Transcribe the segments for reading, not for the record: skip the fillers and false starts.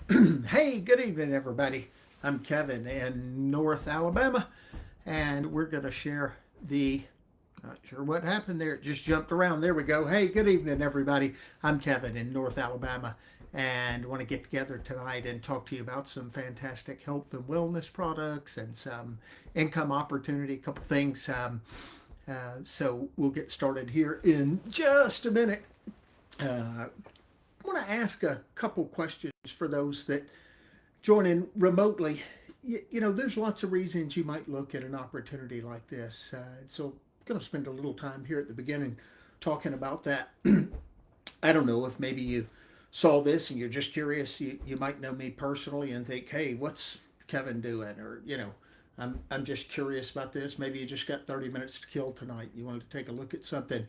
Hey, good evening, everybody. I'm Kevin in North Alabama, and we're going to share the. Not sure what happened there. It just jumped around. There we go. Hey, good evening, everybody. I'm Kevin in North Alabama, and want to get together tonight and talk to you about some fantastic health and wellness products and some income opportunity, a couple things. So we'll get started here in just a minute. I want to ask a couple questions for those that join in remotely. There's lots of reasons you might look at an opportunity like this. So I'm going to spend a little time here at the beginning talking about that. I don't know if maybe you saw this and you're just curious. You might know me personally and think, hey, what's Kevin doing? Or, I'm just curious about this. Maybe you just got 30 minutes to kill tonight. You wanted to take a look at something.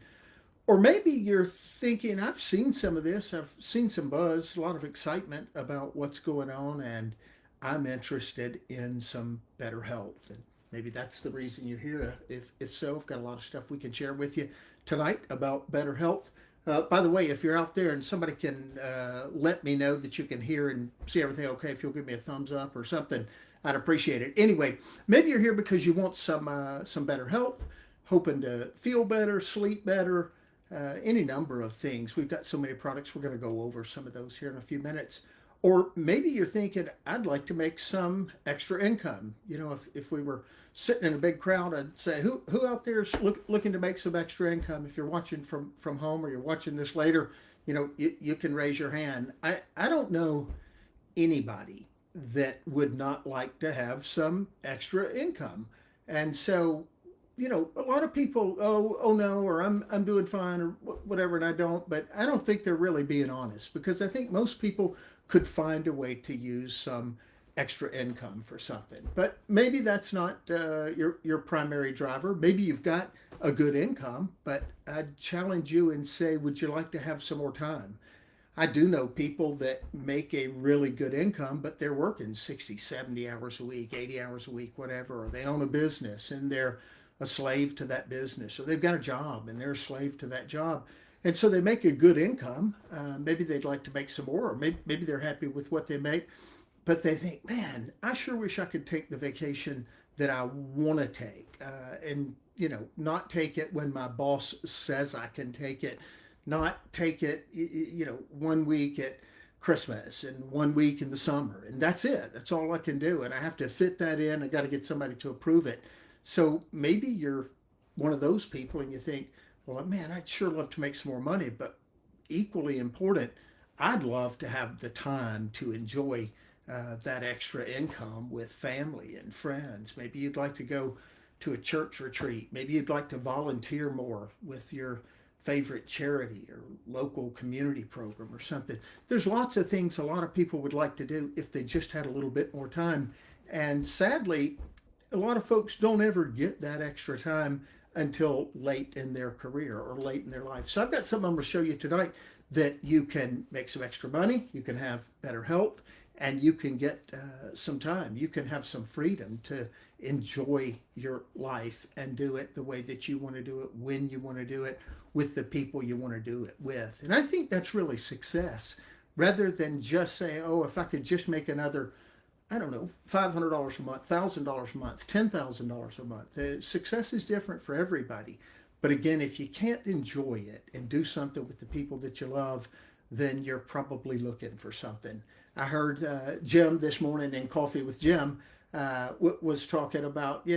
Or maybe you're thinking, I've seen some of this, I've seen some buzz, a lot of excitement about what's going on, and I'm interested in some better health. And maybe that's the reason you're here. If so, I've got a lot of stuff we can share with you tonight about better health. By the way, if you're out there and somebody can let me know that you can hear and see everything okay, if you'll give me a thumbs up or something, I'd appreciate it. Anyway, maybe you're here because you want some better health, hoping to feel better, sleep better, any number of things. We've got so many products. We're going to go over some of those here in a few minutes. Or maybe you're thinking, I'd like to make some extra income. If we were sitting in a big crowd, I'd say, who out there is looking to make some extra income? If you're watching from home or you're watching this later, you can raise your hand. I don't know anybody that would not like to have some extra income. And so a lot of people, oh no, or I'm doing fine, or whatever, and I don't. But I don't think they're really being honest, because I think most people could find a way to use some extra income for something. But maybe that's not your primary driver. Maybe you've got a good income, but I'd challenge you and say, would you like to have some more time? I do know people that make a really good income, but they're working 60, 70 hours a week, 80 hours a week, whatever, or they own a business and they're a slave to that business, or they've got a job and they're a slave to that job. And so they make a good income. Maybe they'd like to make some more, or maybe they're happy with what they make, but they think, man, I sure wish I could take the vacation that I want to take, and not take it when my boss says I can take it, not take it, 1 week at Christmas and 1 week in the summer, and that's it. That's all I can do, and I have to fit that in. I got to get somebody to approve it. So maybe you're one of those people and you think, well, man, I'd sure love to make some more money, but equally important, I'd love to have the time to enjoy that extra income with family and friends. Maybe you'd like to go to a church retreat. Maybe you'd like to volunteer more with your favorite charity or local community program or something. There's lots of things a lot of people would like to do if they just had a little bit more time. And sadly, a lot of folks don't ever get that extra time until late in their career or late in their life. So I've got something I'm going to show you tonight that you can make some extra money, you can have better health, and you can get some time. You can have some freedom to enjoy your life and do it the way that you want to do it, when you want to do it, with the people you want to do it with. And I think that's really success, rather than just say, oh, if I could just make another, I don't know, $500 a month, $1,000 a month, $10,000 a month. Success is different for everybody. But again, if you can't enjoy it and do something with the people that you love, then you're probably looking for something. I heard Jim this morning in Coffee with Jim was talking about,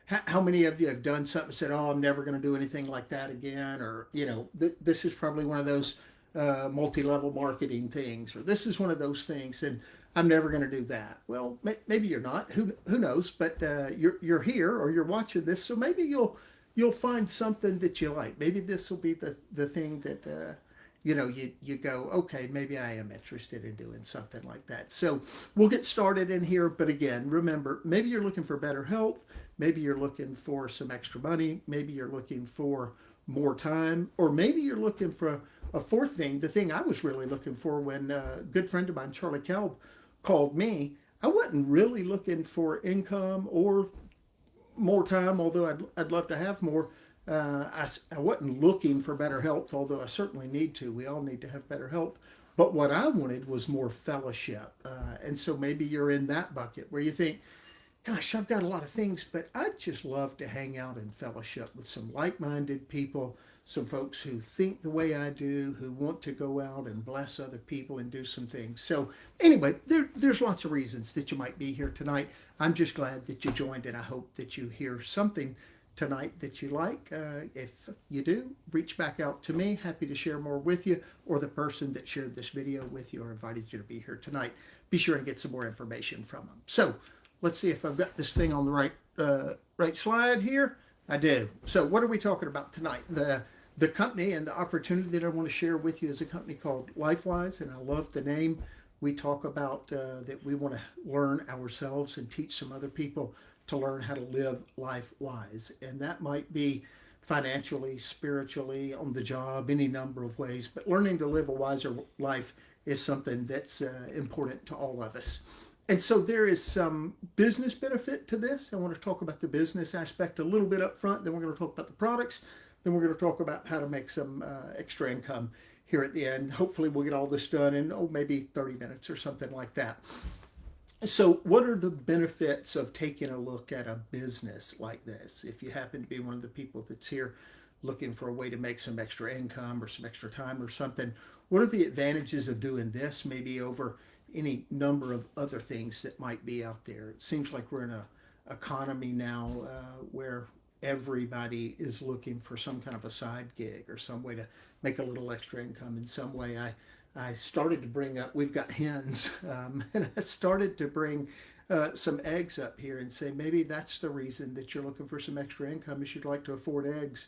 how many of you have done something and said, oh, I'm never going to do anything like that again? Or, this is probably one of those multi-level marketing things, or this is one of those things, and I'm never going to do that. Well, maybe you're not. Who knows? But you're here or you're watching this, so maybe you'll find something that you like. Maybe this will be the thing that you go, okay, maybe I am interested in doing something like that. So we'll get started in here. But again, remember, maybe you're looking for better health. Maybe you're looking for some extra money. Maybe you're looking for more time, or maybe you're looking for a fourth thing. The thing I was really looking for when a good friend of mine, Charlie Kelb, called me, I wasn't really looking for income or more time, although I'd love to have more. I wasn't looking for better health, although I certainly need to. We all need to have better health. But what I wanted was more fellowship. And so maybe you're in that bucket where you think, gosh, I've got a lot of things, but I'd just love to hang out and fellowship with some like minded people, some folks who think the way I do, who want to go out and bless other people and do some things. So, anyway, there's lots of reasons that you might be here tonight. I'm just glad that you joined, and I hope that you hear something tonight that you like. If you do, reach back out to me. Happy to share more with you, or the person that shared this video with you or invited you to be here tonight. Be sure and get some more information from them. So, let's see if I've got this thing on the right slide here. I do. So what are we talking about tonight? The company and the opportunity that I want to share with you is a company called LifeWise, and I love the name. We talk about that we want to learn ourselves and teach some other people to learn how to live life wise, and that might be financially, spiritually, on the job, any number of ways. But learning to live a wiser life is something that's important to all of us. And so there is some business benefit to this. I want to talk about the business aspect a little bit up front. Then we're going to talk about the products. Then we're going to talk about how to make some extra income here at the end. Hopefully we'll get all this done in maybe 30 minutes or something like that. So what are the benefits of taking a look at a business like this? If you happen to be one of the people that's here looking for a way to make some extra income or some extra time or something, what are the advantages of doing this maybe over any number of other things that might be out there? It seems like we're in a economy now where everybody is looking for some kind of a side gig or some way to make a little extra income in some way. I started to bring up, we've got hens, and I started to bring some eggs up here and say maybe that's the reason that you're looking for some extra income, is you'd like to afford eggs.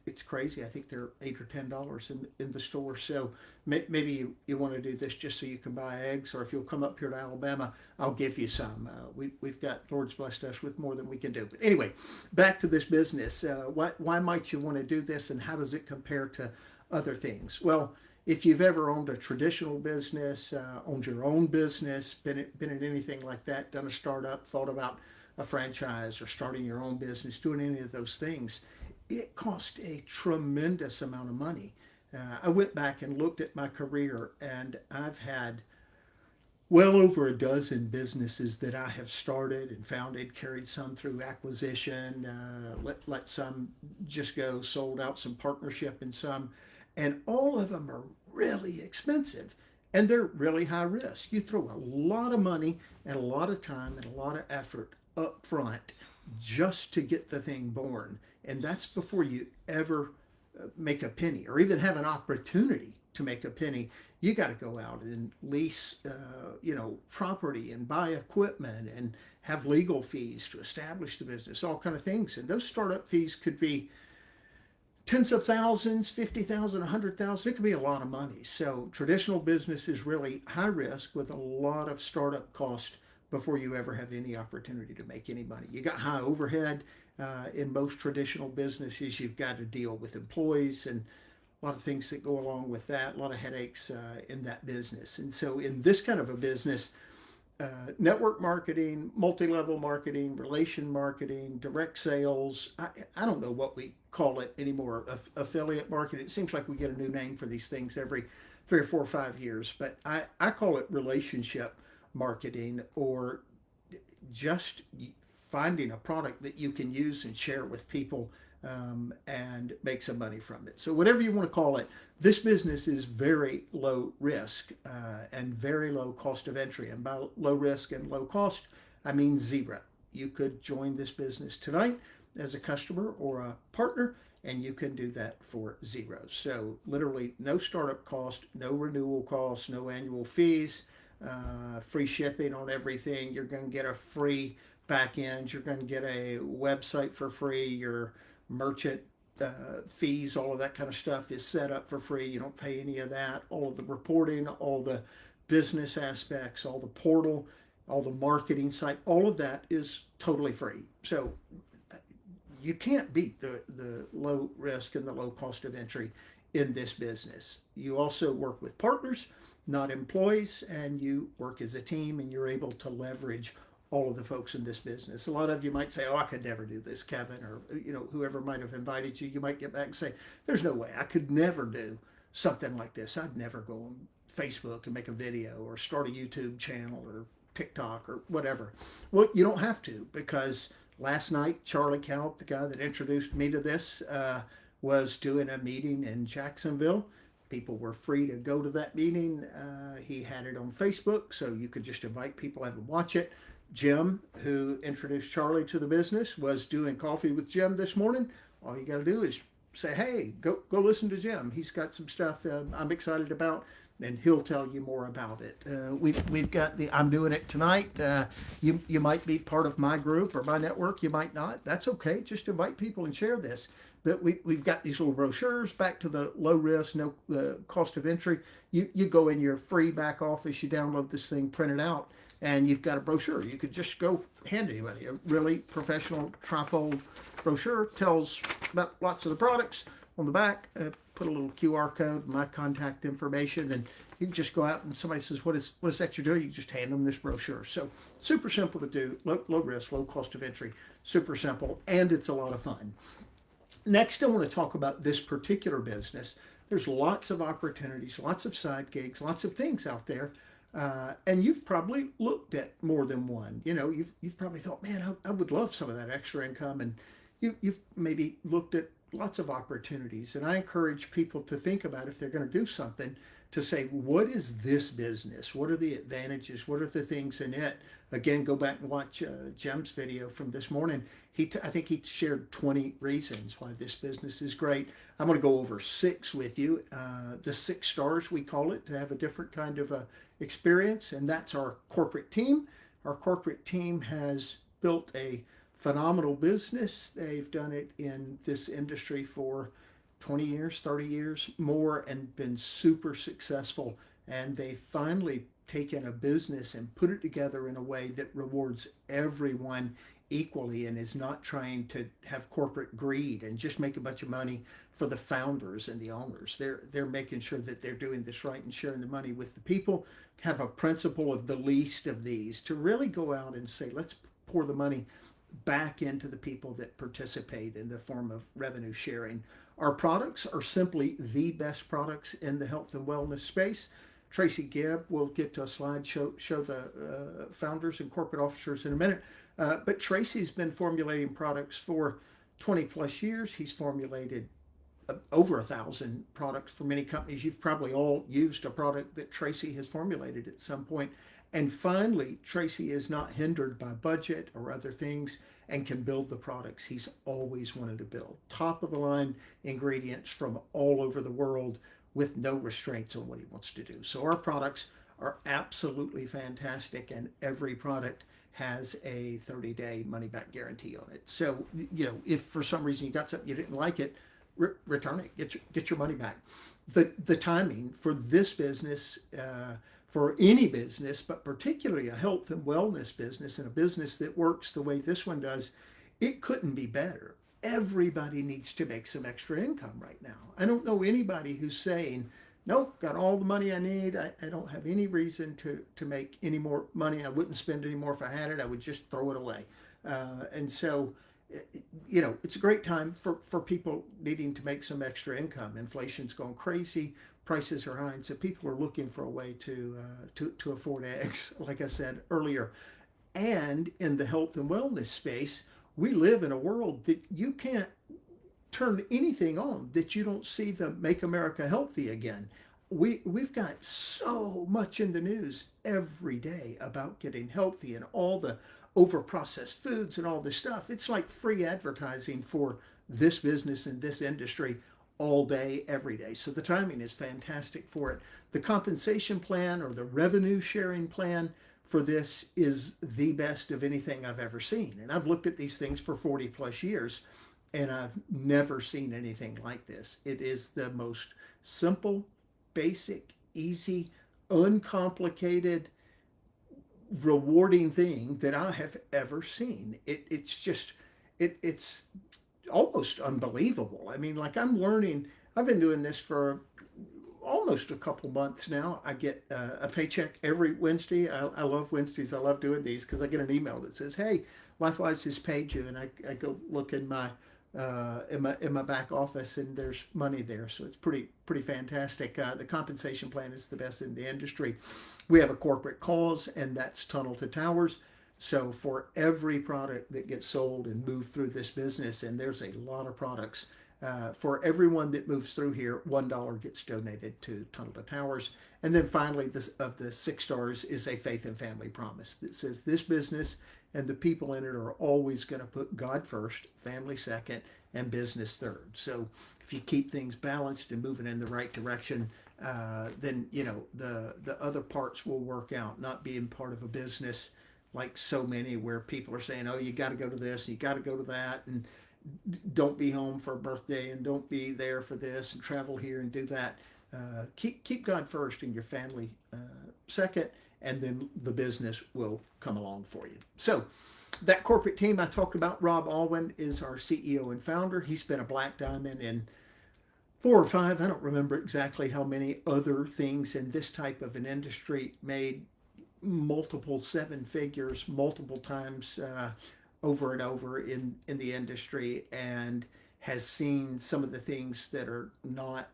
It's crazy. I think they're $8 or $10 in the store. So maybe you want to do this just so you can buy eggs, or if you'll come up here to Alabama, I'll give you some. We've got, Lord's blessed us with more than we can do. But anyway, back to this business. Why might you want to do this, and how does it compare to other things? Well, if you've ever owned a traditional business, owned your own business, been in anything like that, done a startup, thought about a franchise or starting your own business, doing any of those things, it cost a tremendous amount of money. I went back and looked at my career, and I've had well over a dozen businesses that I have started and founded, carried some through acquisition, let some just go, sold out some partnership in some, and all of them are really expensive and they're really high risk. You throw a lot of money and a lot of time and a lot of effort up front just to get the thing born. And that's before you ever make a penny or even have an opportunity to make a penny. You got to go out and lease, property and buy equipment and have legal fees to establish the business, all kind of things. And those startup fees could be tens of thousands, 50,000, 100,000. It could be a lot of money. So traditional business is really high risk with a lot of startup cost before you ever have any opportunity to make any money. You got high overhead. In most traditional businesses, you've got to deal with employees and a lot of things that go along with that, a lot of headaches in that business. And so in this kind of a business, network marketing, multi-level marketing, relation marketing, direct sales, I don't know what we call it anymore, affiliate marketing. It seems like we get a new name for these things every 3 or 4 or 5 years, but I call it relationship marketing, or just finding a product that you can use and share with people and make some money from it. So whatever you want to call it, this business is very low risk and very low cost of entry. And by low risk and low cost, I mean zero. You could join this business tonight as a customer or a partner, and you can do that for zero. So literally no startup cost, no renewal costs, no annual fees, free shipping on everything. You're going to get a free back end. You're going to get a website for free. Your merchant fees, all of that kind of stuff is set up for free. You don't pay any of that. All of the reporting, all the business aspects, all the portal, all the marketing site, all of that is totally free. So you can't beat the low risk and the low cost of entry in this business. You also work with partners, not employees, and you work as a team, and you're able to leverage all of the folks in this business. A lot of you might say, oh, I could never do this, Kevin, or whoever might have invited you. You might get back and say, there's no way I could never do something like this. I'd never go and Facebook and make a video or start a YouTube channel or TikTok or whatever. Well, you don't have to, because last night Charlie Calp, the guy that introduced me to this, was doing a meeting in Jacksonville. People were free to go to that meeting. He had it on Facebook, so you could just invite people to watch it. Jim, who introduced Charlie to the business, was doing coffee with Jim this morning. All you got to do is say, hey, go listen to Jim. He's got some stuff I'm excited about, and he'll tell you more about it. We've got I'm doing it tonight. You might be part of my group or my network. You might not. That's okay. Just invite people and share this. But we've got these little brochures, back to the low risk, no cost of entry. You go in your free back office, you download this thing, print it out, and you've got a brochure. You could just go hand anybody a really professional trifold brochure. Tells about lots of the products. On the back, put a little QR code, my contact information, and you can just go out and somebody says, what is that you're doing? You just hand them this brochure. So super simple to do, low risk, low cost of entry, super simple, and it's a lot of fun. Next, I want to talk about this particular business. There's lots of opportunities, lots of side gigs, lots of things out there. And you've probably looked at more than one. You know, you've probably thought, man, I would love some of that extra income. And you've maybe looked at lots of opportunities. And I encourage people to think about, if they're going to do something, to say, what is this business? What are the advantages? What are the things in it? Again, go back and watch Jim's video from this morning. I think he shared 20 reasons why this business is great. I'm going to go over 6 with you. The 6 stars, we call it, to have a different kind of experience. And that's our corporate team. Our corporate team has built a phenomenal business. They've done it in this industry for 20 years, 30 years, more, and been super successful. And they finally taken a business and put it together in a way that rewards everyone equally and is not trying to have corporate greed and just make a bunch of money for the founders and the owners. They're making sure that they're doing this right and sharing the money with the people. Have a principle of the least of these, to really go out and say, let's pour the money back into the people that participate in the form of revenue sharing. Our products are simply the best products in the health and wellness space. Tracy Gibb will get to a slide show the founders and corporate officers in a minute. But Tracy's been formulating products for 20 plus years. He's formulated over 1,000 products for many companies. You've probably all used a product that Tracy has formulated at some point. And finally, Tracy is not hindered by budget or other things and can build the products he's always wanted to build. Top of the line ingredients from all over the world with no restraints on what he wants to do. So our products are absolutely fantastic, and every product has a 30-day money-back guarantee on it. So, you know, if for some reason you got something you didn't like it, return it, get your money back. The timing for this business, for any business, but particularly a health and wellness business and a business that works the way this one does, it couldn't be better. Everybody needs to make some extra income right now. I don't know anybody who's saying, nope, got all the money I need. I don't have any reason to make any more money. I wouldn't spend any more if I had it. I would just throw it away. And so, you know, it's a great time for people needing to make some extra income. Inflation's gone crazy. Prices are high, and so people are looking for a way to afford eggs, like I said earlier. And in the health and wellness space, we live in a world that you can't turn anything on that you don't see the Make America Healthy Again. We've got so much in the news every day about getting healthy and all the overprocessed foods and all this stuff. It's like free advertising for this business and this industry all day, every day. So the timing is fantastic for it. The compensation plan or the revenue sharing plan for this is the best of anything I've ever seen. And I've looked at these things for 40 plus years, and I've never seen anything like this. It is the most simple, basic, easy, uncomplicated, rewarding thing that I have ever seen. It's almost unbelievable. I mean, like, I'm learning. I've been doing this for almost a couple months now. I get a paycheck every Wednesday. I love Wednesdays. I love doing these because I get an email that says, hey, LifeWise has paid you. And I go look in my in my back office, and there's money there, so it's pretty fantastic. The compensation plan is the best in the industry. We have a corporate cause, and that's Tunnel to Towers. So for every product that gets sold and moved through this business, and there's a lot of products, for everyone that moves through here, $1 gets donated to Tunnel to Towers. And then finally, this of the 6 stars is a faith and family promise that says this business and the people in it are always going to put God first, family second, and business third. So if you keep things balanced and moving in the right direction, then the other parts will work out. Not being part of a business like so many where people are saying, oh, you got to go to this, you got to go to that, and don't be home for a birthday, and don't be there for this, and travel here and do that. Keep God first and your family second, and then the business will come along for you. So that corporate team I talked about, Rob Alwyn is our CEO and founder. He's been a black diamond in 4 or 5, I don't remember exactly how many other things in this type of an industry, made multiple 7 figures multiple times over and over in the industry, and has seen some of the things that are not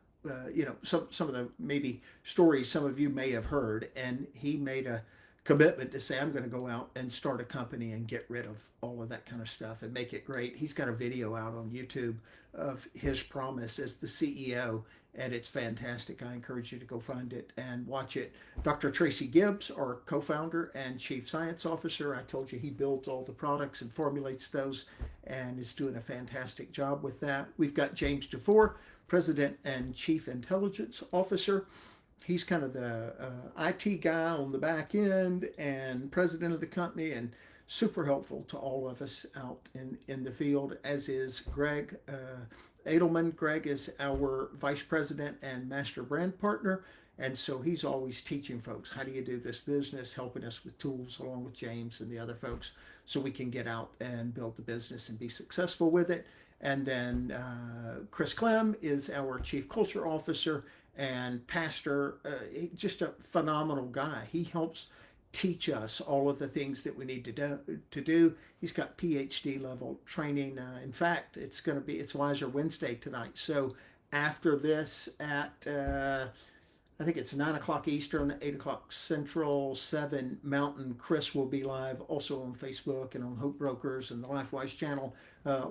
some of the maybe stories some of you may have heard, and he made a commitment to say, I'm going to go out and start a company and get rid of all of that kind of stuff and make it great. He's got a video out on YouTube of his promise as the CEO, and it's fantastic. I encourage you to go find it and watch it. Dr. Tracy Gibbs, our co-founder and chief science officer, I told you he builds all the products and formulates those and is doing a fantastic job with that. We've got James DeFore, president and chief intelligence officer. He's kind of the IT guy on the back end and president of the company, and super helpful to all of us out in the field, as is Greg Edelman. Greg is our vice president and master brand partner, and so he's always teaching folks, how do you do this business, helping us with tools along with James and the other folks so we can get out and build the business and be successful with it. And then Chris Clem is our chief culture officer and pastor, just a phenomenal guy. He helps teach us all of the things that we need to do. He's got PhD level training. In fact, it's Wiser Wednesday tonight. So after this at I think it's 9 o'clock Eastern, 8 o'clock Central, 7 Mountain. Chris will be live also on Facebook and on Hope Brokers and the LifeWise channel.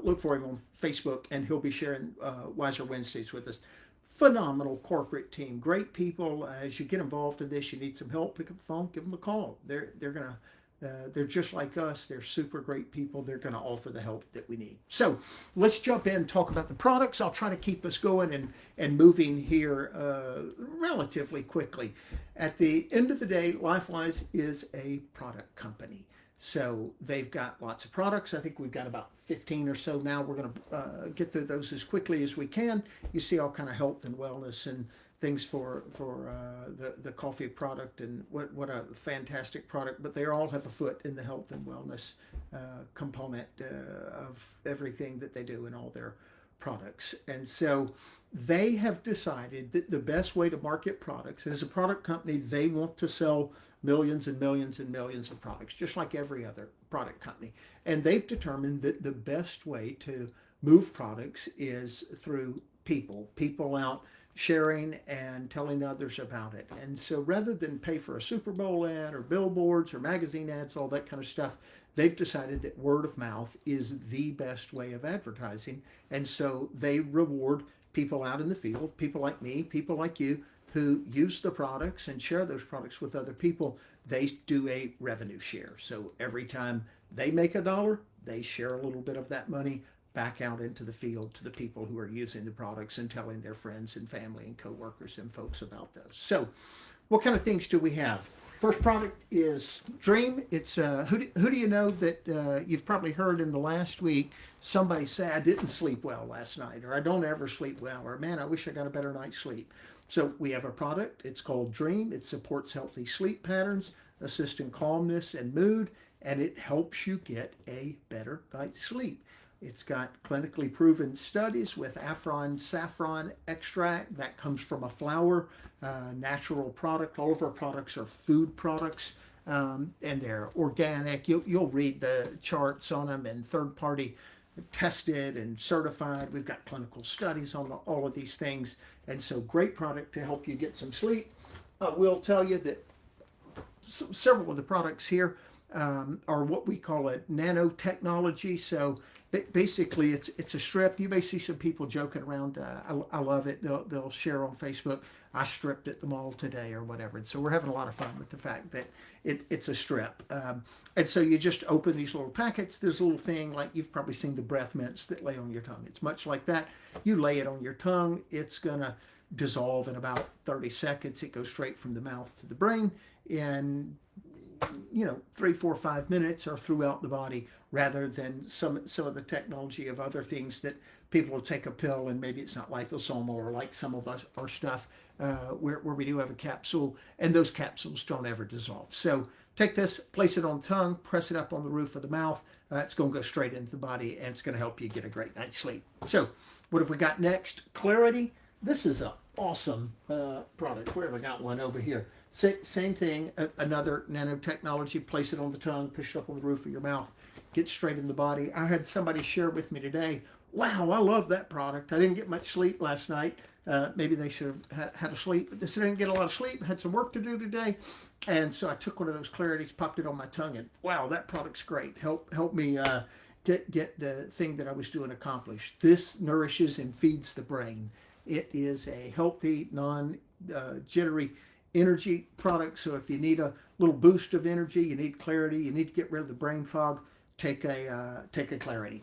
Look for him on Facebook, and he'll be sharing Wiser Wednesdays with us. Phenomenal corporate team, great people. As you get involved in this, you need some help, pick up the phone, give them a call. They're just like us. They're super great people. They're going to offer the help that we need. So let's jump in and talk about the products. I'll try to keep us going and moving here relatively quickly. At the end of the day, LifeWise is a product company. So they've got lots of products. I think we've got about 15 or so now. We're going to get through those as quickly as we can. You see all kind of health and wellness and things for the coffee product, and what a fantastic product. But they all have a foot in the health and wellness component of everything that they do in all their products. And so they have decided that the best way to market products, as a product company, they want to sell millions and millions and millions of products, just like every other product company. And they've determined that the best way to move products is through people out sharing and telling others about it. And so rather than pay for a Super Bowl ad or billboards or magazine ads, all that kind of stuff, they've decided that word of mouth is the best way of advertising. And so they reward people out in the field, people like me, people like you, who use the products and share those products with other people. They do a revenue share. So every time they make $1, they share a little bit of that money back out into the field to the people who are using the products and telling their friends and family and coworkers and folks about those. So what kind of things do we have? First product is Dream. It's who do you know that you've probably heard in the last week somebody say, I didn't sleep well last night, or I don't ever sleep well, or man, I wish I got a better night's sleep. So we have a product. It's called Dream. It supports healthy sleep patterns, assists in calmness and mood, and it helps you get a better night's sleep. It's got clinically proven studies with saffron extract that comes from a flower, natural product. All of our products are food products, and they're organic. You'll read the charts on them and third-party tested and certified. We've got clinical studies on all of these things. And so great product to help you get some sleep. I will tell you that several of the products here are what we call a nanotechnology. So basically, it's a strip. You may see some people joking around. I love it. They'll share on Facebook. I stripped at the mall today or whatever. And so we're having a lot of fun with the fact that it's a strip. And so you just open these little packets. There's a little thing like you've probably seen the breath mints that lay on your tongue. It's much like that. You lay it on your tongue. It's going to dissolve in about 30 seconds. It goes straight from the mouth to the brain. And 3, 4, 5 minutes or throughout the body, rather than some of the technology of other things that people will take a pill and maybe it's not liposomal, or like some of our stuff where we do have a capsule, and those capsules don't ever dissolve. So take this, place it on the tongue, press it up on the roof of the mouth. It's going to go straight into the body, and it's going to help you get a great night's sleep. So what have we got next? Clarity. This is an awesome product. Where have I got one over here? Same thing, another nanotechnology. Place it on the tongue, push it up on the roof of your mouth, get straight in the body. I had somebody share with me today, wow, I love that product. I didn't get much sleep last night. Maybe they should have had a sleep, but they said I didn't get a lot of sleep, had some work to do today. And so I took one of those Clarities, popped it on my tongue, and wow, that product's great. Help me get the thing that I was doing accomplished. This nourishes and feeds the brain. It is a healthy, non-jittery energy product. So if you need a little boost of energy, you need clarity, you need to get rid of the brain fog, take a Clarity.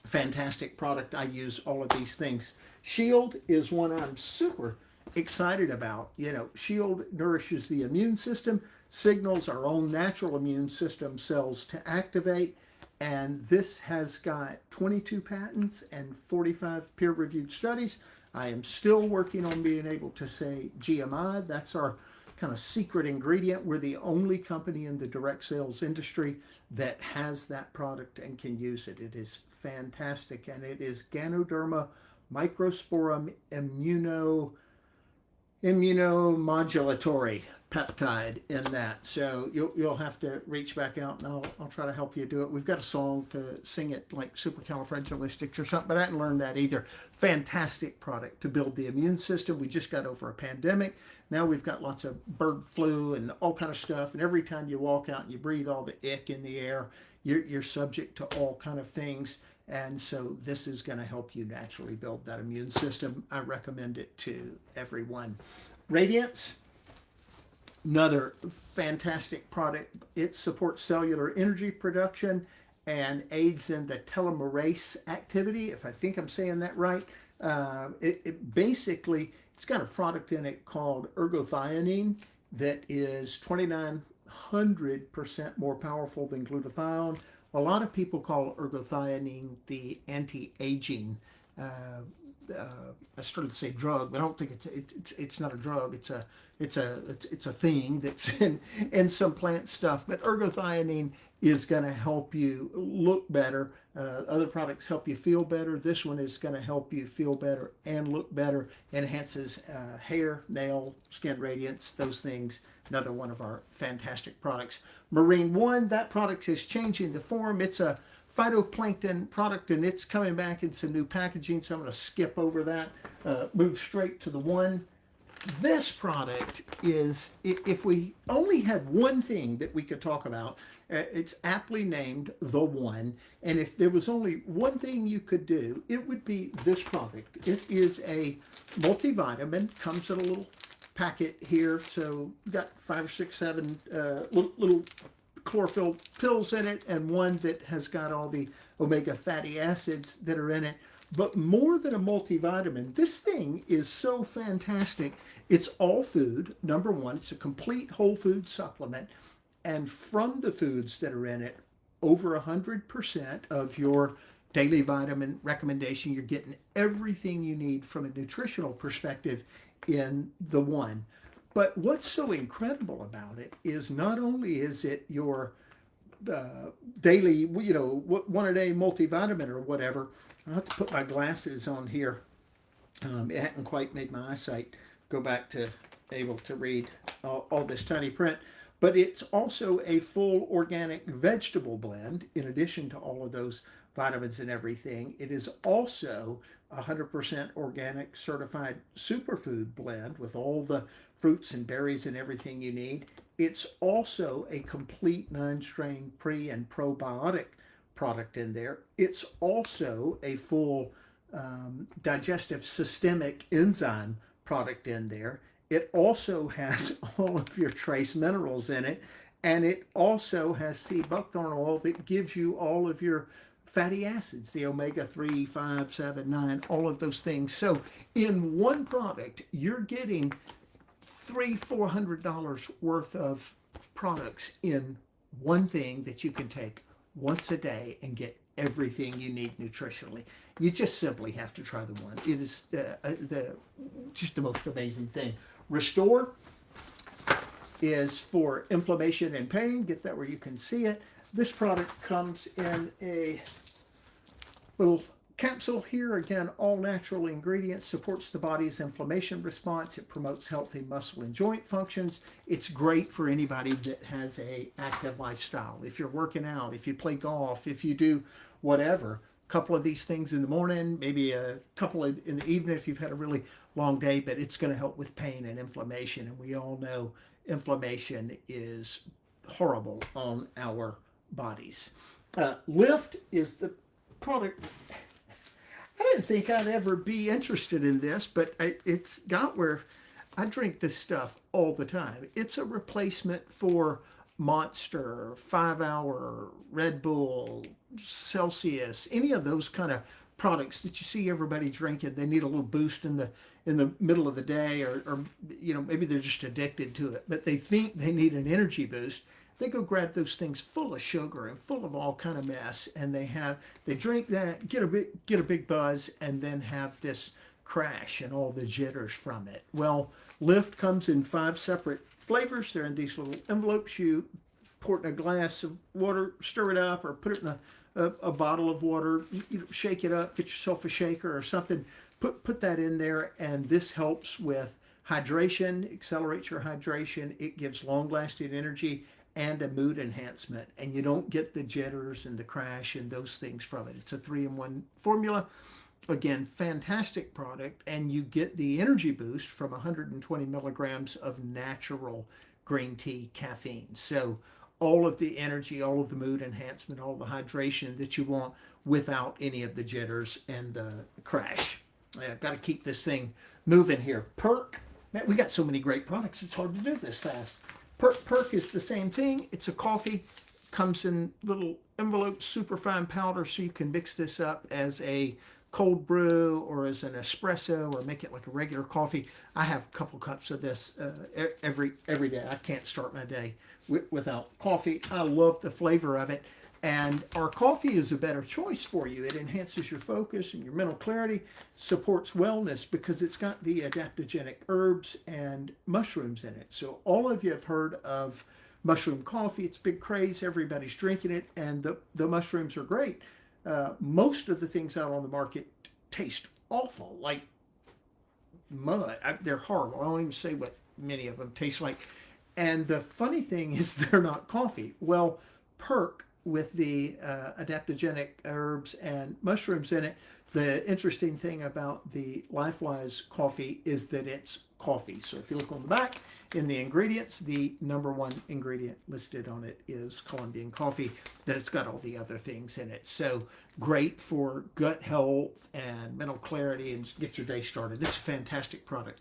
Fantastic product. I use all of these things. Shield is one I'm super excited about. Shield nourishes the immune system, signals our own natural immune system cells to activate. And this has got 22 patents and 45 peer-reviewed studies. I am still working on being able to say GMI. That's our kind of secret ingredient. We're the only company in the direct sales industry that has that product and can use it. It is fantastic, and it is Ganoderma microsporum immunomodulatory peptide in that. So you'll have to reach back out, and I'll try to help you do it. We've got a song to sing it like supercalifragilistic or something, but I didn't learn that either. Fantastic product to build the immune system. We just got over a pandemic. Now we've got lots of bird flu and all kind of stuff, and every time you walk out and you breathe all the ick in the air, you're subject to all kind of things. And so this is going to help you naturally build that immune system. I recommend it to everyone. Radiance, another fantastic product. It supports cellular energy production and aids in the telomerase activity, if I think I'm saying that right. It basically, it's got a product in it called ergothioneine that is 2,900% more powerful than glutathione. A lot of people call ergothioneine the anti-aging. I started to say drug, but I don't think it's not a drug. It's a thing that's in some plant stuff. But ergothioneine is going to help you look better. Other products help you feel better. This one is going to help you feel better and look better. Enhances hair, nail, skin radiance, those things. Another one of our fantastic products. Marine One, that product is changing the form. It's a phytoplankton product, and it's coming back in some new packaging, so I'm going to skip over that, move straight to the One. This product is, if we only had one thing that we could talk about, it's aptly named the One, and if there was only one thing you could do, it would be this product. It is a multivitamin, comes in a little packet here, so we've got 5 or 6, 7 little chlorophyll pills in it, and one that has got all the omega fatty acids that are in it. But more than a multivitamin, this thing is so fantastic. It's all food. Number one, it's a complete whole food supplement. And from the foods that are in it, over 100% of your daily vitamin recommendation, you're getting everything you need from a nutritional perspective in the One. But what's so incredible about it is not only is it your daily, one a day multivitamin or whatever. I have to put my glasses on here. It hadn't quite made my eyesight go back to able to read all this tiny print. But it's also a full organic vegetable blend in addition to all of those vitamins and everything. It is also 100% organic certified superfood blend with all the fruits and berries and everything you need. It's also a complete 9-strain pre and probiotic product in there. It's also a full digestive systemic enzyme product in there. It also has all of your trace minerals in it, and it also has sea buckthorn oil that gives you all of your fatty acids, the omega 3, 5, 7, 9, all of those things. So in one product, you're getting $300-400 worth of products in one thing that you can take once a day and get everything you need nutritionally. You just simply have to try the one. It is just the most amazing thing. Restore is for inflammation and pain. Get that where you can see it. This product comes in a little capsule here. Again, all natural ingredients, supports the body's inflammation response. It promotes healthy muscle and joint functions. It's great for anybody that has a active lifestyle. If you're working out, if you play golf, if you do whatever, a couple of these things in the morning, maybe a couple in the evening if you've had a really long day, but it's going to help with pain and inflammation. And we all know inflammation is horrible on our bodies. Lift is the product. I didn't think I'd ever be interested in this, but it's got where I drink this stuff all the time. It's a replacement for Monster, 5 Hour, Red Bull, Celsius, any of those kind of products that you see everybody drinking. They need a little boost in the middle of the day, or maybe they're just addicted to it, but they think they need an energy boost. They go grab those things full of sugar and full of all kind of mess, and they drink that, get a big buzz, and then have this crash and all the jitters from it. Well, Lift comes in 5 separate flavors. They're in these little envelopes. You pour it in a glass of water, stir it up, or put it in a bottle of water. Shake it up. Get yourself a shaker or something. Put that in there, and this helps with hydration, accelerates your hydration. It gives long-lasting energy and a mood enhancement, and you don't get the jitters and the crash and those things from it. It's a 3-in-1 formula. Again, fantastic product, and you get the energy boost from 120 milligrams of natural green tea caffeine. So all of the energy, all of the mood enhancement, all the hydration that you want without any of the jitters and the crash. I've got to keep this thing moving here. Perk, man, we got so many great products, it's hard to do this fast. Perk is the same thing. It's a coffee, comes in little envelopes, super fine powder, so you can mix this up as a cold brew or as an espresso, or make it like a regular coffee. I have a couple cups of this every day. I can't start my day without coffee. I love the flavor of it. And our coffee is a better choice for you. It enhances your focus and your mental clarity, supports wellness because it's got the adaptogenic herbs and mushrooms in it. So all of you have heard of mushroom coffee. It's a big craze. Everybody's drinking it, and the mushrooms are great. Most of the things out on the market taste awful, like mud. They're horrible. I won't even say what many of them taste like. And the funny thing is they're not coffee. Well, Perk, with the adaptogenic herbs and mushrooms in it, the interesting thing about the LifeWise coffee is that it's coffee. So if you look on the back in the ingredients, the #1 ingredient listed on it is Colombian coffee, that it's got all the other things in it. So great for gut health and mental clarity and get your day started. It's a fantastic product.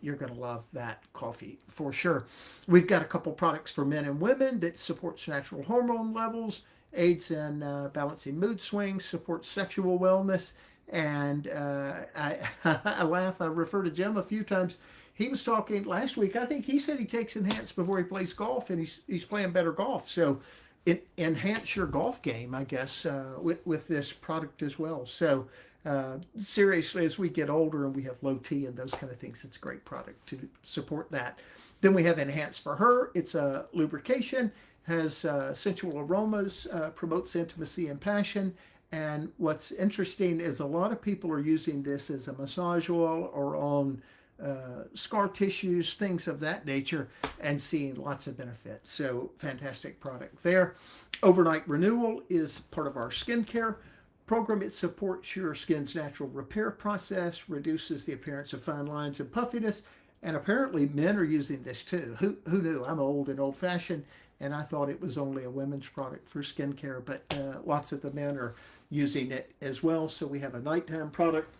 You're going to love that coffee for sure. We've got a couple products for men and women that supports natural hormone levels, aids in balancing mood swings, supports sexual wellness. And I laugh. I refer to Jim a few times. He was talking last week. I think he said he takes Enhance before he plays golf, and he's playing better golf. So enhance your golf game, I guess, with this product as well. So seriously, as we get older and we have low T and those kind of things, it's a great product to support that. Then we have Enhance for Her. It's a lubrication, has sensual aromas, promotes intimacy and passion. And what's interesting is a lot of people are using this as a massage oil or on scar tissues, things of that nature, and seeing lots of benefits. So fantastic product there. Overnight Renewal is part of our skincare program, it supports your skin's natural repair process, reduces the appearance of fine lines and puffiness, and apparently men are using this too. Who knew? I'm old and old-fashioned, and I thought it was only a women's product for skincare, but lots of the men are using it as well. So we have a nighttime product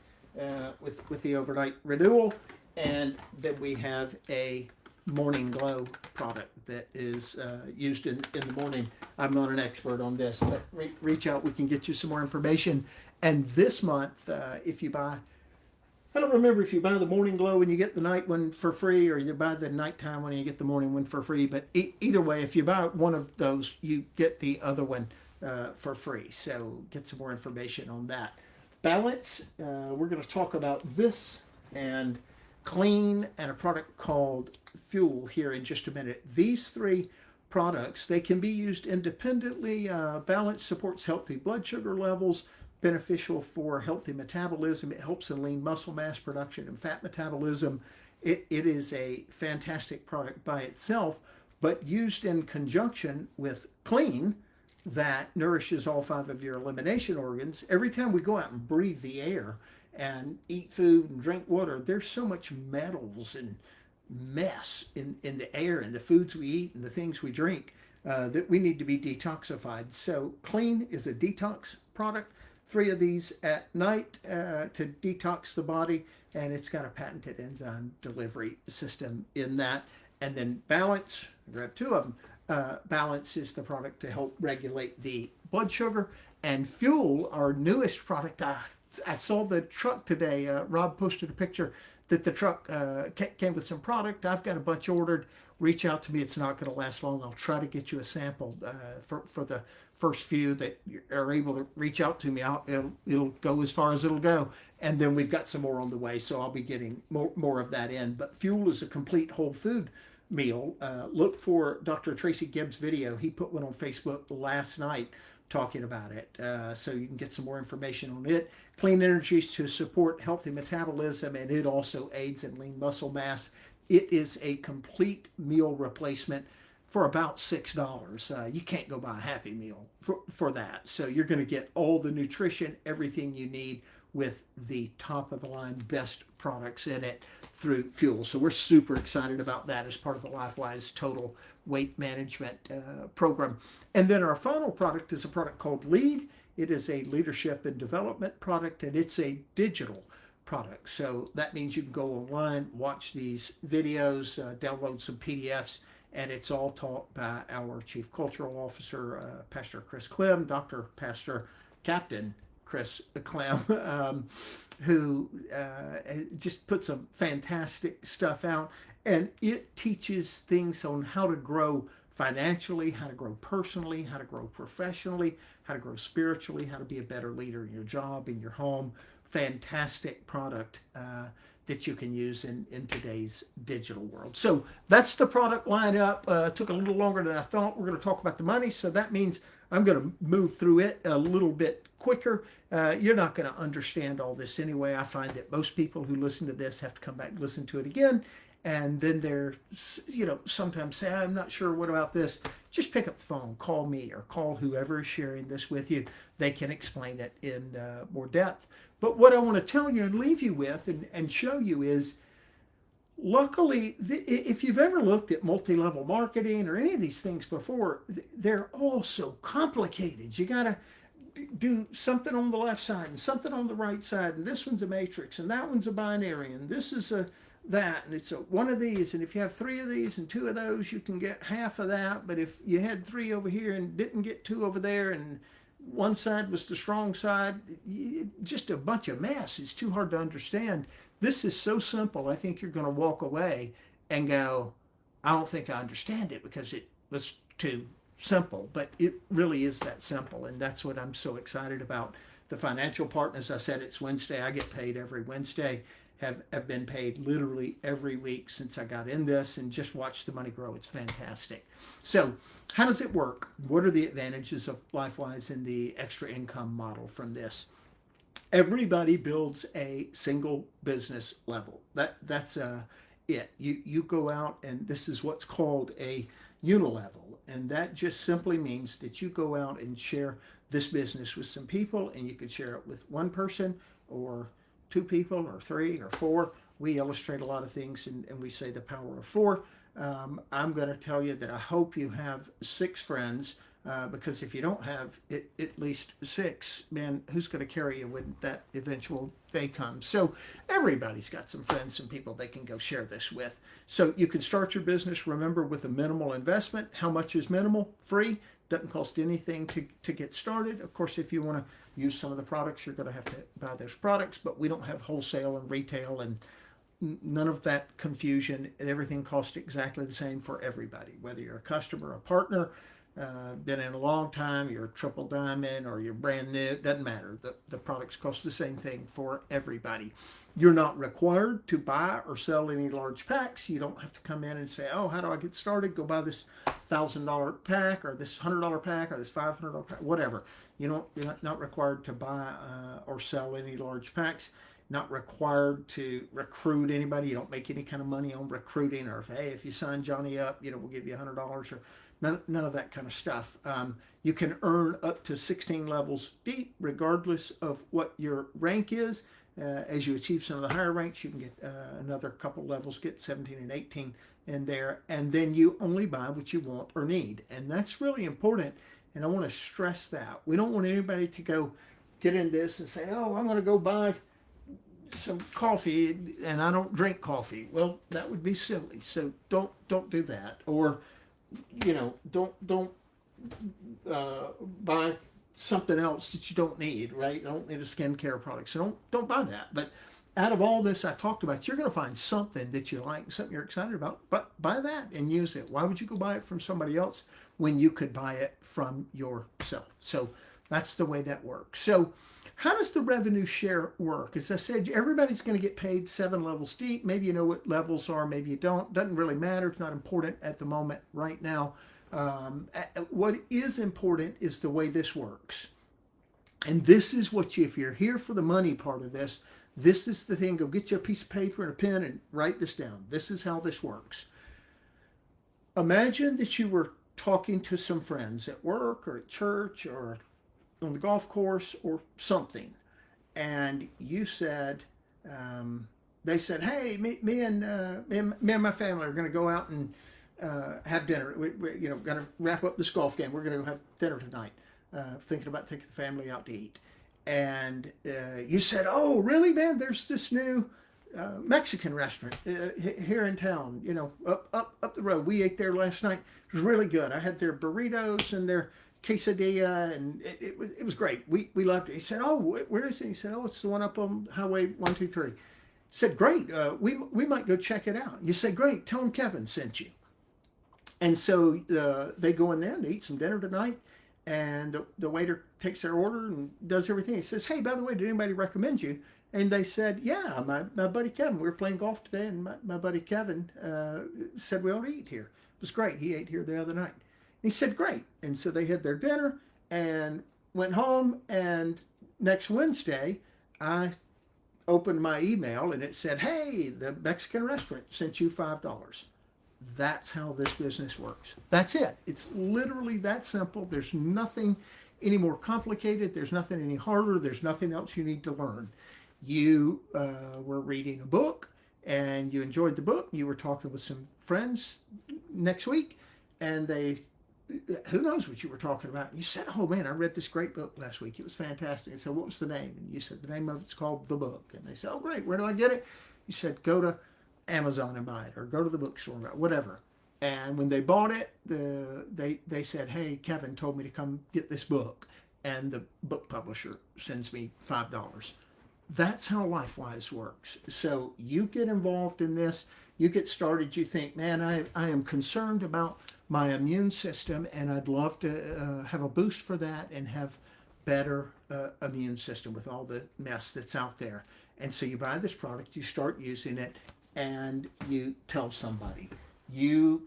with the overnight renewal, and then we have a morning glow product that is used in the morning. I'm not an expert on this, but reach out. We can get you some more information. And this month, if you buy, I don't remember if you buy the morning glow and you get the night one for free, or you buy the nighttime one and you get the morning one for free. But either way, if you buy one of those, you get the other one for free. So get some more information on that. Balance, we're going to talk about this and Clean and a product called Fuel here in just a minute. These three products, they can be used independently. Balance supports healthy blood sugar levels, beneficial for healthy metabolism. It helps in lean muscle mass production and fat metabolism. It is a fantastic product by itself, but used in conjunction with Clean, that nourishes all 5 of your elimination organs. Every time we go out and breathe the air and eat food and drink water, there's so much metals and mess in the air and the foods we eat and the things we drink that we need to be detoxified. So Clean is a detox product. 3 of these at night to detox the body, and it's got a patented enzyme delivery system in that. And then Balance, grab 2 of them. Balance is the product to help regulate the blood sugar. And Fuel, our newest product, I saw the truck today. Rob posted a picture that the truck came with some product. I've got a bunch ordered. Reach out to me. It's not going to last long. I'll try to get you a sample for the first few that are able to reach out to me. It'll go as far as it'll go. And then we've got some more on the way, so I'll be getting more of that in. But Fuel is a complete whole food meal. Look for Dr. Tracy Gibbs' video. He put one on Facebook last night talking about it, so you can get some more information on it. Clean Energies to support healthy metabolism, and it also aids in lean muscle mass. It is a complete meal replacement for about $6. You can't go buy a Happy Meal for that. So you're going to get all the nutrition, everything you need with the top of the line best products in it through Fuel. So we're super excited about that as part of the LifeWise Total Weight Management program. And then our final product is a product called Lead. It is a leadership and development product, and it's a digital product. So that means you can go online, watch these videos, download some PDFs, and it's all taught by our Chief Cultural Officer, Pastor Chris Clem, Dr. Pastor Captain Chris Clem, who just put some fantastic stuff out. And it teaches things on how to grow financially, how to grow personally, how to grow professionally, how to grow spiritually, how to be a better leader in your job, in your home. Fantastic product that you can use in today's digital world. So that's the product lineup. Took a little longer than I thought. We're going to talk about the money, so that means I'm going to move through it a little bit quicker. You're not going to understand all this anyway. I find that most people who listen to this have to come back and listen to it again, and then they're, sometimes say, I'm not sure, what about this? Just pick up the phone, call me, or call whoever is sharing this with you. They can explain it in more depth. But what I want to tell you and leave you with and show you is, luckily, if you've ever looked at multi-level marketing or any of these things before, they're all so complicated. You got to do something on the left side and something on the right side, and this one's a matrix and that one's a binary, and this is that, and it's one of these, and if you have 3 of these and 2 of those, you can get half of that. But if you had 3 over here and didn't get 2 over there, and one side was the strong side, just a bunch of mess. It's too hard to understand. This is so simple. I think you're going to walk away and go, I don't think I understand it because it was too simple. But it really is that simple, and that's what I'm so excited about. The financial part, as I said, it's Wednesday. I get paid every Wednesday. Have been paid literally every week since I got in this, and just watch the money grow. It's fantastic. So how does it work? What are the advantages of LifeWise and the extra income model from this? Everybody builds a single business level. That's it. You go out, and this is what's called a unilevel, and that just simply means that you go out and share this business with some people, and you could share it with one person or two people or three or four. We illustrate a lot of things, and we say the power of four. I'm going to tell you that I hope you have 6 friends, because if you don't have at least 6, man, who's going to carry you when that eventual day comes? So everybody's got some friends, some people they can go share this with. So you can start your business, remember, with a minimal investment. How much is minimal? Free. Doesn't cost anything to get started. Of course, if you want to use some of the products, you're going to have to buy those products, but we don't have wholesale and retail and none of that confusion. Everything costs exactly the same for everybody, whether you're a customer, a partner, been in a long time, you're a triple diamond, or you're brand new. It doesn't matter. The products cost the same thing for everybody. You're not required to buy or sell any large packs. You don't have to come in and say, oh, how do I get started? Go buy this $1,000 pack or this $100 pack or this $500 pack, whatever. You're not required to buy or sell any large packs. Not required to recruit anybody. You don't make any kind of money on recruiting, or if you sign Johnny up, we'll give you $100, or none of that kind of stuff. You can earn up to 16 levels deep, regardless of what your rank is. As you achieve some of the higher ranks, you can get another couple levels, get 17 and 18 in there, and then you only buy what you want or need, and that's really important. And I want to stress that we don't want anybody to go get in this and say, oh, I'm going to go buy some coffee and I don't drink coffee. Well, that would be silly. So don't do that. Or don't buy something else that you don't need, right? You don't need a skincare product. So don't buy that. But out of all this I talked about, you're going to find something that you like, something you're excited about, but buy that and use it. Why would you go buy it from somebody else when you could buy it from yourself? So that's the way that works. So how does the revenue share work? As I said, everybody's going to get paid 7 levels deep. Maybe you know what levels are, maybe you don't. Doesn't really matter. It's not important at the moment right now. What is important is the way this works. And this is what if you're here for the money part of this, this is the thing. Go get you a piece of paper and a pen and write this down. This is how this works. Imagine that you were talking to some friends at work or at church or on the golf course or something, and you said, they said, hey, me and my family are going to go out and have dinner. We're going to wrap up this golf game. We're going to have dinner tonight. Thinking about taking the family out to eat. And you said, oh, really, man? There's this new Mexican restaurant here in town. Up the road. We ate there last night. It was really good. I had their burritos and their quesadilla, and it was great. We loved it. He said, oh, where is it? He said, oh, it's the one up on Highway 123. He said, great, we might go check it out. You said, great, tell them Kevin sent you. And so they go in there and they eat some dinner tonight, and the waiter takes their order and does everything. He says, hey, by the way, did anybody recommend you? And they said, yeah, my buddy Kevin. We were playing golf today, and my buddy Kevin said we ought to eat here. It was great. He ate here the other night. He said, great. And so they had their dinner and went home. And next Wednesday, I opened my email and it said, hey, the Mexican restaurant sent you $5. That's how this business works. That's it. It's literally that simple. There's nothing any more complicated. There's nothing any harder. There's nothing else you need to learn. You were reading a book and you enjoyed the book. You were talking with some friends next week, and who knows what you were talking about. And you said, oh man, I read this great book last week. It was fantastic. And so what was the name? And you said, the name of it's called The Book. And they said, oh great, where do I get it? You said, go to Amazon and buy it, or go to the bookstore, whatever. And when they bought it, they said, hey, Kevin told me to come get this book. And the book publisher sends me $5. That's how LifeWise works. So you get involved in this, you get started, you think, man, I am concerned about my immune system, and I'd love to have a boost for that and have better immune system with all the mess that's out there. And so you buy this product, you start using it, and you tell somebody. You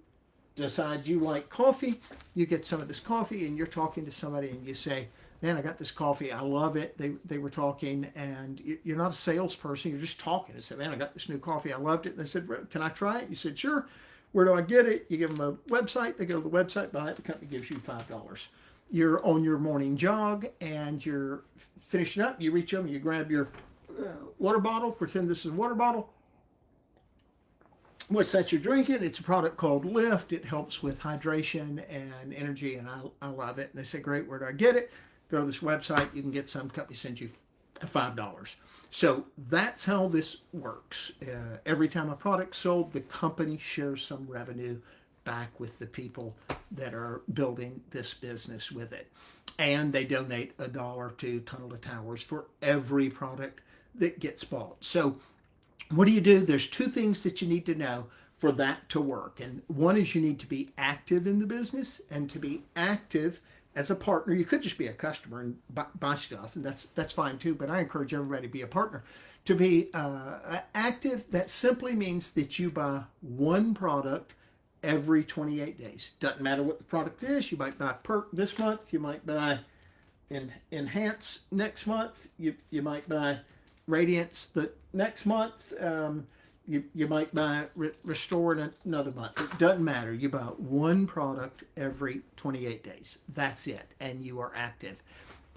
decide you like coffee, you get some of this coffee, and you're talking to somebody and you say, man, I got this coffee, I love it. They were talking, and you're not a salesperson, you're just talking. I said, man, I got this new coffee, I loved it. And they said, can I try it? You said, sure. Where do I get it? You give them a website, they go to the website, buy it, the company gives you $5. you're on your morning jog and you're finishing up, you reach over, you grab your water bottle, pretend this is a water bottle. What's that you're drinking? It's a product called Lift. It helps with hydration and energy, and I love it. And they say, great, where do I get it? Go to this website. You can get some. Company sends you $5. So that's how this works. Every time a product's sold, the company shares some revenue back with the people that are building this business with it. And they donate a dollar to Tunnel to Towers for every product that gets bought. So what do? There's two things that you need to know for that to work. And one is you need to be active in the business, and to be active as a partner. You could just be a customer and buy stuff, and that's fine too, but I encourage everybody to be a partner. To be active, that simply means that you buy one product every 28 days. Doesn't matter what the product is. You might buy Perk this month. You might buy Enhance next month. You might buy Radiance the next month. You might buy Restore in another month. It doesn't matter. You buy one product every 28 days. That's it. And you are active.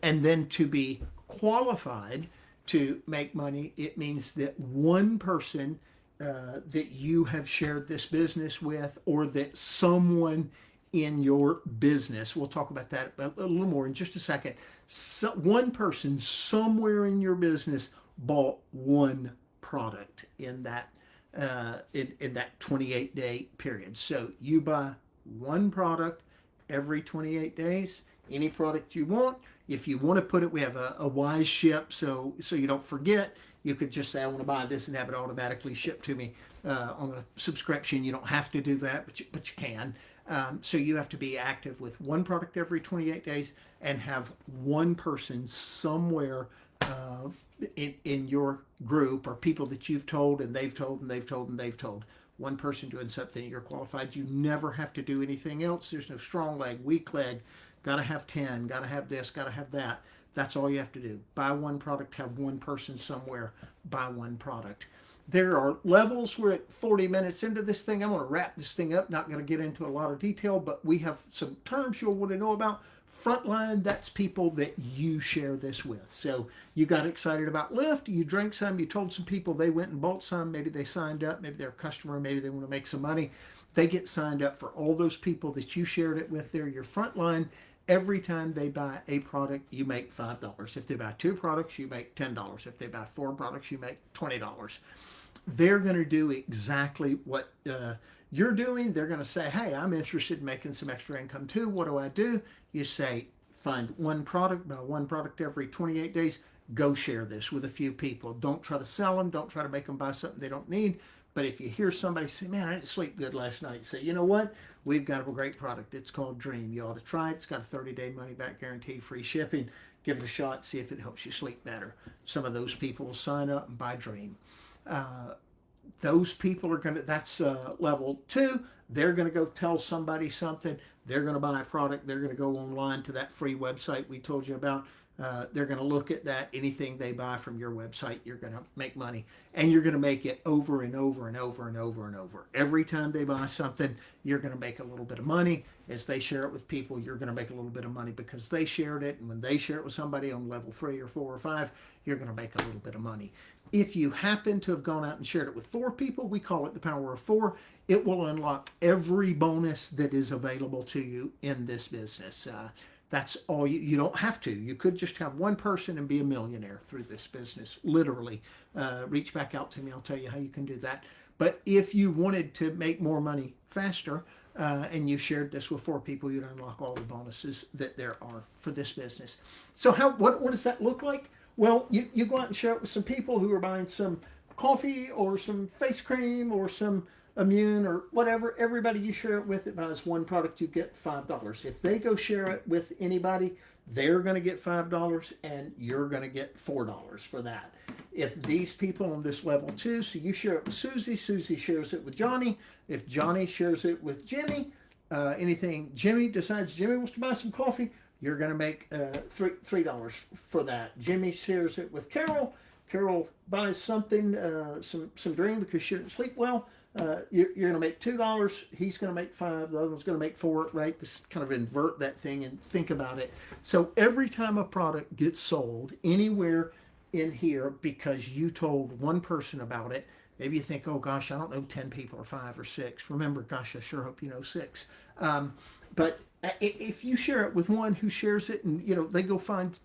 And then to be qualified to make money, it means that one person that you have shared this business with, or that someone in your business, we'll talk about that a little more in just a second. So one person somewhere in your business bought one product in that in that 28-day period. So you buy one product every 28 days, any product you want. If you want to put it, we have a wise ship, so you don't forget. You could just say, I want to buy this, and have it automatically shipped to me on a subscription. You don't have to do that, but you can. So you have to be active with one product every 28 days and have one person somewhere in your group, or people that you've told and they've told and they've told and they've told. One person doing something, you're qualified. You never have to do anything else. There's no strong leg, weak leg, got to have 10, got to have this, got to have that. That's all you have to do. Buy one product, have one person somewhere buy one product. There are levels. We're at 40 minutes into this thing. I'm going to wrap this thing up. Not going to get into a lot of detail, but we have some terms you'll want to know about. Frontline, that's people that you share this with. So you got excited about Lyft. You drank some. You told some people, they went and bought some. Maybe they signed up. Maybe they're a customer. Maybe they want to make some money. They get signed up. For all those people that you shared it with, they're your frontline. Every time they buy a product, you make $5. If they buy 2 products, you make $10. If they buy 4 products, you make $20. They're going to do exactly what you're doing. They're going to say, hey, I'm interested in making some extra income too. What do I do? You say, find one product, buy one product every 28 days. Go share this with a few people. Don't try to sell them. Don't try to make them buy something they don't need. But if you hear somebody say, man, I didn't sleep good last night, say, you know what? We've got a great product. It's called Dream. You ought to try it. It's got a 30-day money-back guarantee, free shipping. Give it a shot. See if it helps you sleep better. Some of those people will sign up and buy Dream. Those people are going to, that's level 2. They're going to go tell somebody something. They're going to buy a product. They're going to go online to that free website we told you about. They're going to look at that. Anything they buy from your website, you're going to make money. And you're going to make it over and over and over and over and over. Every time they buy something, you're going to make a little bit of money. As they share it with people, you're going to make a little bit of money because they shared it. And when they share it with somebody on level 3 or 4 or 5, you're going to make a little bit of money. If you happen to have gone out and shared it with 4 people, we call it the power of 4. It will unlock every bonus that is available to you in this business. That's all. You don't have to. You could just have one person and be a millionaire through this business. Literally. Reach back out to me. I'll tell you how you can do that. But if you wanted to make more money faster and you shared this with 4 people, you'd unlock all the bonuses that there are for this business. So what does that look like? Well, you go out and share it with some people who are buying some coffee or some face cream or some Immune or whatever. Everybody you share it with, it buys one product, you get $5. If they go share it with anybody, they're going to get $5 and you're going to get $4 for that. If these people on this level 2, so you share it with Susie, Susie shares it with Johnny. If Johnny shares it with Jimmy, anything Jimmy decides Jimmy wants to buy some coffee, you're going to make $3 for that. Jimmy shares it with Carol. Carol buys something, some Dream because she didn't sleep well. You're going to make $2. He's going to make 5. The other one's going to make 4. Right? This kind of invert that thing and think about it. So every time a product gets sold anywhere in here, because you told one person about it, maybe you think, oh gosh, I don't know 10 people or 5 or 6. Remember, gosh, I sure hope you know 6. But if you share it with one who shares it, and they go find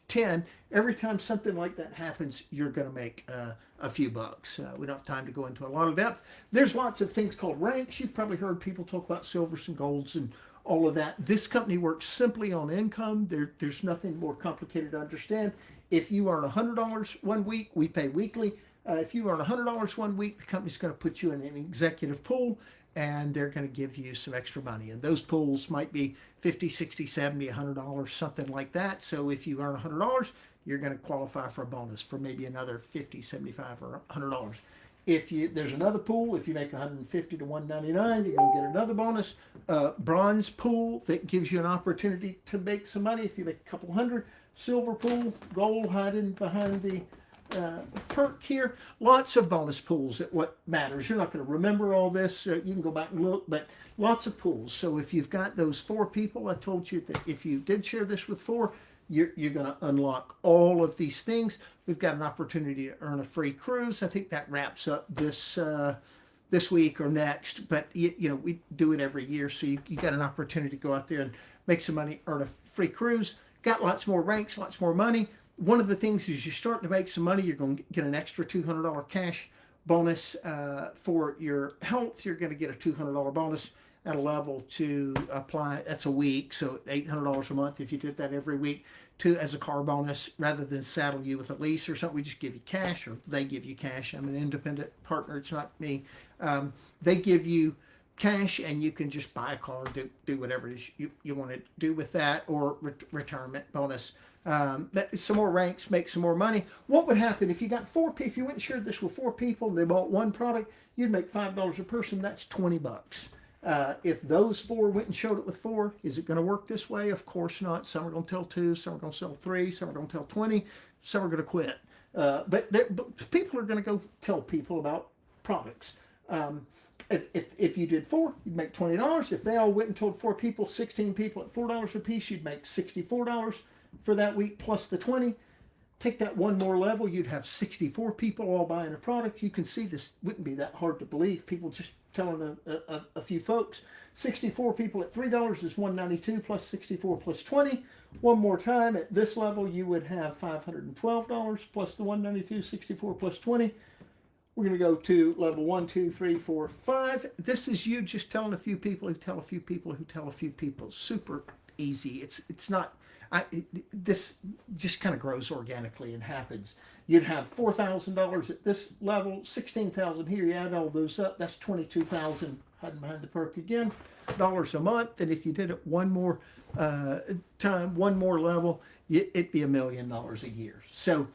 10, every time something like that happens, you're going to make a few bucks. We don't have time to go into a lot of depth. There's lots of things called ranks. You've probably heard people talk about silvers and golds and all of that. This company works simply on income. There's nothing more complicated to understand. If you earn $100 one week, we pay weekly. If you earn $100 one week, the company's going to put you in an executive pool, and they're going to give you some extra money. And those pools might be $50, $60, $70, $100, something like that. So if you earn $100, you're going to qualify for a bonus for maybe another $50, $75, or $100. There's another pool, if you make $150 to $199, you're going to get another bonus. Bronze pool that gives you an opportunity to make some money if you make a couple hundred. Silver pool, gold hiding behind the perk here. Lots of bonus pools at what matters. You're not going to remember all this. You can go back and look, but lots of pools. So if you've got those 4 people, I told you that if you did share this with 4, you're going to unlock all of these things. We've got an opportunity to earn a free cruise. I think that wraps up this week or next, but we do it every year. So you got an opportunity to go out there and make some money, earn a free cruise. Got lots more ranks, lots more money. One of the things is you start to make some money, you're going to get an extra $200 cash bonus for your health. You're going to get a $200 bonus at a level to apply. That's a week, so $800 a month if you did that every week as a car bonus, rather than saddle you with a lease or something. We just give you cash, or they give you cash. I'm an independent partner. It's not me. They give you cash, and you can just buy a car, do whatever it is you want to do with that, or retirement bonus. Some more ranks, make some more money. What would happen if you got 4 people? If you went and shared this with 4 people, and they bought one product, you'd make $5 a person. That's $20. If those 4 went and showed it with 4, is it going to work this way? Of course not. Some are going to tell 2, some are going to sell 3, some are going to tell 20, some are going to quit. But people are going to go tell people about products. If you did 4, you'd make $20. If they all went and told 4 people, 16 people at $4 a piece, you'd make $64 for that week plus the 20. Take that one more level, you'd have 64 people all buying a product. You can see this wouldn't be that hard to believe. People just telling a few folks. 64 people at $3 is $192 plus 64 plus 20. One more time, at this level, you would have $512 plus the $192, 64 plus 20. We're going to go to level 1, 2, 3, 4, 5. This is you just telling a few people who tell a few people who tell a few people. Super easy. It's not. This just kind of grows organically and happens. You'd have $4,000 at this level, $16,000 here. You add all those up, that's $22,000. Hiding behind the perk again, dollars a month. And if you did it one more time, one more level, it'd be $1 million a year. So,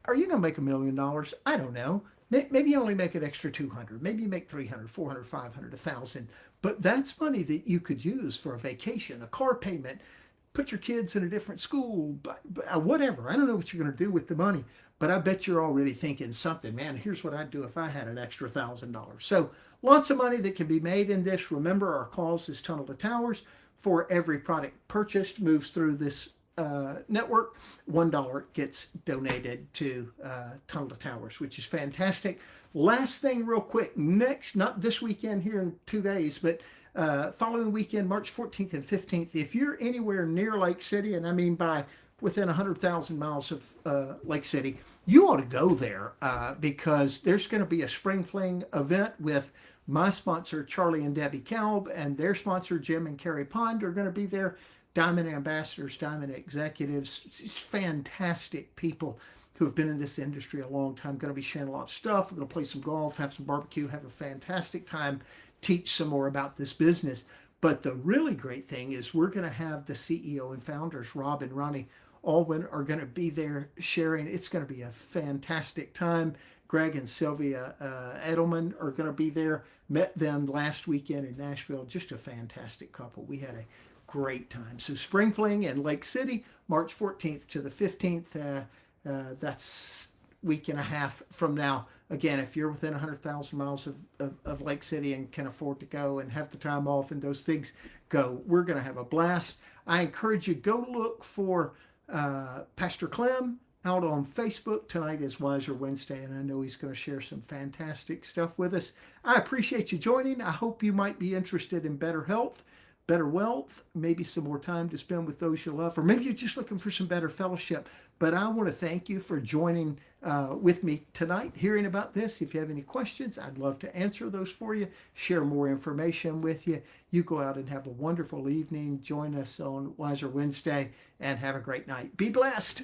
are you going to make $1 million? I don't know. Maybe you only make an extra 200. Maybe you make 300, 400, 500, 1,000. But that's money that you could use for a vacation, a car payment, put your kids in a different school, whatever. I don't know what you're going to do with the money, but I bet you're already thinking something. Man, here's what I'd do if I had an extra $1,000. So lots of money that can be made in this. Remember, our cause is Tunnel to Towers. For every product purchased moves through this network, $1 gets donated to Tunnel to Towers, which is fantastic. Last thing real quick, next, not this weekend here in 2 days, but following weekend, March 14th and 15th, if you're anywhere near Lake City, and I mean by within 100,000 miles of Lake City, you ought to go there because there's going to be a Spring Fling event with my sponsor, Charlie and Debbie Kalb, and their sponsor, Jim and Carrie Pond, are going to be there. Diamond ambassadors, Diamond executives, fantastic people who have been in this industry a long time. Going to be sharing a lot of stuff. We're going to play some golf, have some barbecue, have a fantastic time, teach some more about this business. But the really great thing is we're going to have the CEO and founders, Rob and Ronnie Alwyn, are going to be there sharing. It's going to be a fantastic time. Greg and Sylvia Edelman are going to be there. Met them last weekend in Nashville. Just a fantastic couple. We had a great time. So Spring Fling in Lake City, March 14th to the 15th. That's week and a half from now. Again, if you're within 100,000 miles of Lake City and can afford to go and have the time off and those things, go. We're going to have a blast. I encourage you, go look for Pastor Clem out on Facebook. Tonight is Wiser Wednesday, and I know he's going to share some fantastic stuff with us. I appreciate you joining. I hope you might be interested in better health, better wealth, maybe some more time to spend with those you love, or maybe you're just looking for some better fellowship. But I want to thank you for joining with me tonight, hearing about this. If you have any questions, I'd love to answer those for you, share more information with you. You go out and have a wonderful evening. Join us on Wiser Wednesday and have a great night. Be blessed.